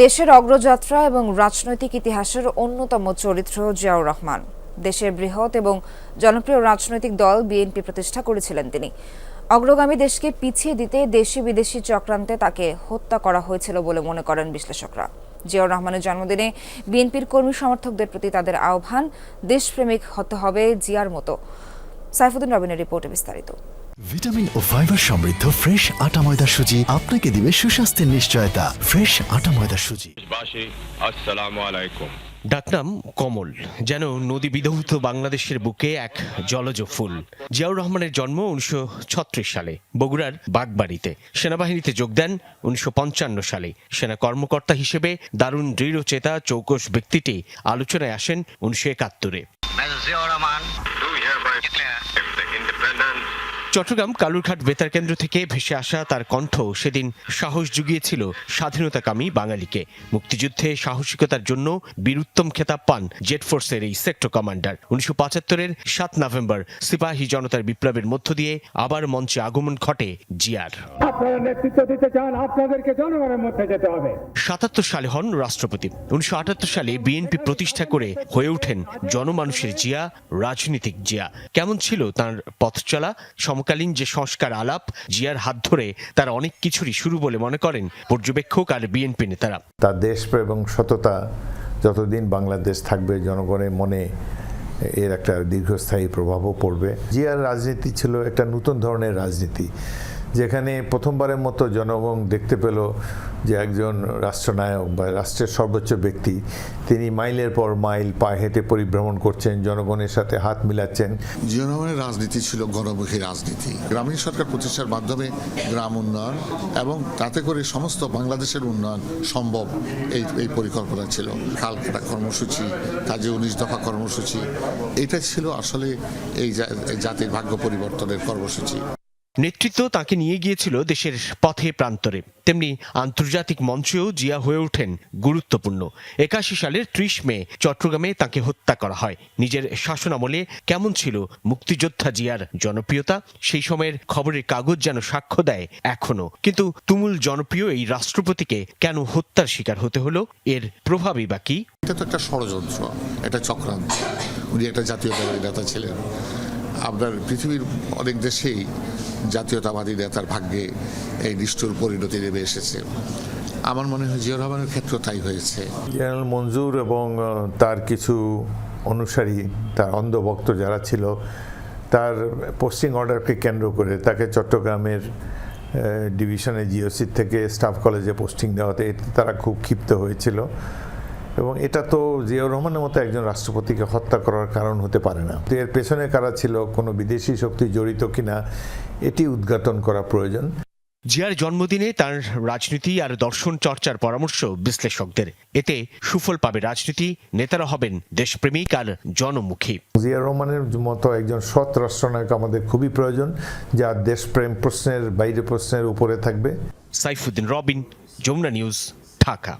দেশের অগ্রযাত্রা এবং রাজনৈতিক ইতিহাসের অন্যতম চরিত্র জিয়াউর রহমান। দেশের বৃহৎ এবং জনপ্রিয় রাজনৈতিক দল বিএনপি প্রতিষ্ঠা করেছিলেন তিনি। অগ্রগামী দেশকে পিছিয়ে দিতে দেশি বিদেশি চক্রান্তে তাকে হত্যা করা হয়েছিল বলে মনে করেন বিশ্লেষকরা। জিয়াউর রহমানের জন্মদিনে বিএনপির কর্মী সমর্থকদের প্রতি তাদের আহ্বান, দেশপ্রেমিক হতে হবে জিয়ার মতো। সাইফুদ্দিন রবিনের রিপোর্টে বিস্তারিত। ভিটামিন ও ফাইবার সমৃদ্ধ ফ্রেশ আটা ময়দা সুজি আপনাকে দিবে সুস্বাস্থ্যের নিশ্চয়তা। ফ্রেশ আটা ময়দা সুজি। আসসালামু আলাইকুম। ডাকনাম কমল, যেন নদী বিধৌত বাংলাদেশের বুকে এক জলজ ফুল। জিয়াউর রহমানের জন্ম 1936 সালে বগুড়ার বাগবাড়িতে। সেনাবাহিনীতে যোগ দেন 1955 সালে। সেনা কর্মকর্তা হিসেবে দারুণ দৃঢ়চেতা চৌকস ব্যক্তিটি আলোচনায় আসেন 1971-এ। চট্টগ্রাম কালুরঘাট বেতার কেন্দ্র থেকে ভেসে আসা তার কণ্ঠ সেদিন সাহস জুগিয়েছিল স্বাধীনতাকামী বাঙালিকে। মুক্তিযুদ্ধে সাহসিকতার জন্য বীরুত্তম খেতাব পান জেট ফোর্সের এই সেক্টর কমান্ডার। 1975-এর 7 নভেম্বর সিপাহী জনতার বিপ্লবের মধ্য দিয়ে আবার মঞ্চে আগমন ঘটে জিয়ার। আপনারা নেতৃত্ব দিতে চান, আপনাদেরকে জনগণের মধ্যে যেতে হবে। 77 সালে হন রাষ্ট্রপতি। 1978 সালে বিএনপি প্রতিষ্ঠা করে হয়ে ওঠেন জনমানুষের জিয়া, রাজনীতিক জিয়া। কেমন ছিল তার পথ চলা? সমকালীন যে সংস্কার আলাপ, জিয়ার হাত ধরে তার অনেক কিছুরই শুরু বলে মনে করেন পর্যবেক্ষক আর বিএনপি নেতারা। তার দেশপ্রেম এবং সততা যতদিন বাংলাদেশ থাকবে, জনগণের মনে এর একটা দীর্ঘস্থায়ী প্রভাবও পড়বে। জিয়ার রাজনীতি ছিল একটা নতুন ধরনের রাজনীতি, যেখানে প্রথমবারের মতো জনগণ দেখতে পেল যে একজন রাষ্ট্রনায়ক বা রাষ্ট্রের সর্বোচ্চ ব্যক্তি, তিনি মাইলের পর মাইল পায়ে হেঁটে পরিভ্রমণ করছেন, জনগণের সাথে হাত মিলাচ্ছেন। জিয়াউর রহমানের রাজনীতি ছিল গণমুখী রাজনীতি। গ্রামীণ সরকার প্রতিষ্ঠার মাধ্যমে গ্রাম উন্নয়ন এবং তাতে করে সমস্ত বাংলাদেশের উন্নয়ন সম্ভব, এই পরিকল্পনা ছিল। খাল কাটা কর্মসূচি, কাজে 19 দফা কর্মসূচি, এটা ছিল আসলে এই জাতির ভাগ্য পরিবর্তনের কর্মসূচি। নেতৃত্ব তাকে নিয়ে গিয়েছিল দেশের পথে প্রান্তরে, তেমনি আন্তর্জাতিক মঞ্চেও জিয়া হয়ে ওঠেন গুরুত্বপূর্ণ। 81 সালের 30 মে চট্টগ্রামে তাকে হত্যা করা হয়। নিজের শাসনামলে কেমন ছিল মুক্তিযোদ্ধা জিয়ার জনপ্রিয়তা, সেই সময়ের খবরের কাগজ যেন সাক্ষ্য দেয় এখনো। কিন্তু তুমুল জনপ্রিয় এই রাষ্ট্রপতিকে কেন হত্যার শিকার হতে হলো? এর প্রভাবই বা কি? এটা তো একটা ষড়যন্ত্র, একটা চক্রান্ত। উনি একটা জাতীয়তাবাদী নেতা ছিলেন। আপনার পৃথিবীর অনেক দেশেই জাতীয়তাবাদী নেতার ভাগ্যে এই নিষ্ঠুর পরিণতি নেমে এসেছে। আমার মনে হয় জিয়াউর রহমানের ক্ষেত্রে তাই হয়েছে। জেনারেল মঞ্জুর এবং তার কিছু অনুসারী, তার অন্ধভক্ত যারা ছিল, তার পোস্টিং অর্ডারকে কেন্দ্র করে তাকে চট্টগ্রামের ডিভিশনে জিওসি থেকে স্টাফ কলেজে পোস্টিং দেওয়াতে এতে তারা খুব ক্ষিপ্ত হয়েছিল। এবং এটা তো জিয়াউর রহমানের মতো একজন রাষ্ট্রপতিকে হত্যা করার কারণ হতে পারে না। এর পেছনে কারা ছিল, কোনো বিদেশি শক্তি জড়িত কিনা, এটি উদ্ঘাটন করা প্রয়োজন। জিয়ার জন্মদিনে তার রাজনীতি আর দর্শন চর্চার পরামর্শ বিশ্লেষকদের। এতে সুফল পাবে রাজনীতি, নেতারা হবেন দেশপ্রেমিক আর জনমুখী। জিয়াউর রহমানের মতো একজন সৎ রাষ্ট্রনায়ক আমাদের খুবই প্রয়োজন, যা দেশপ্রেম প্রশ্নের বাইরে প্রশ্নের উপরে থাকবে। সাইফুদ্দিন রবিন, যমুনা নিউজ, ঢাকা।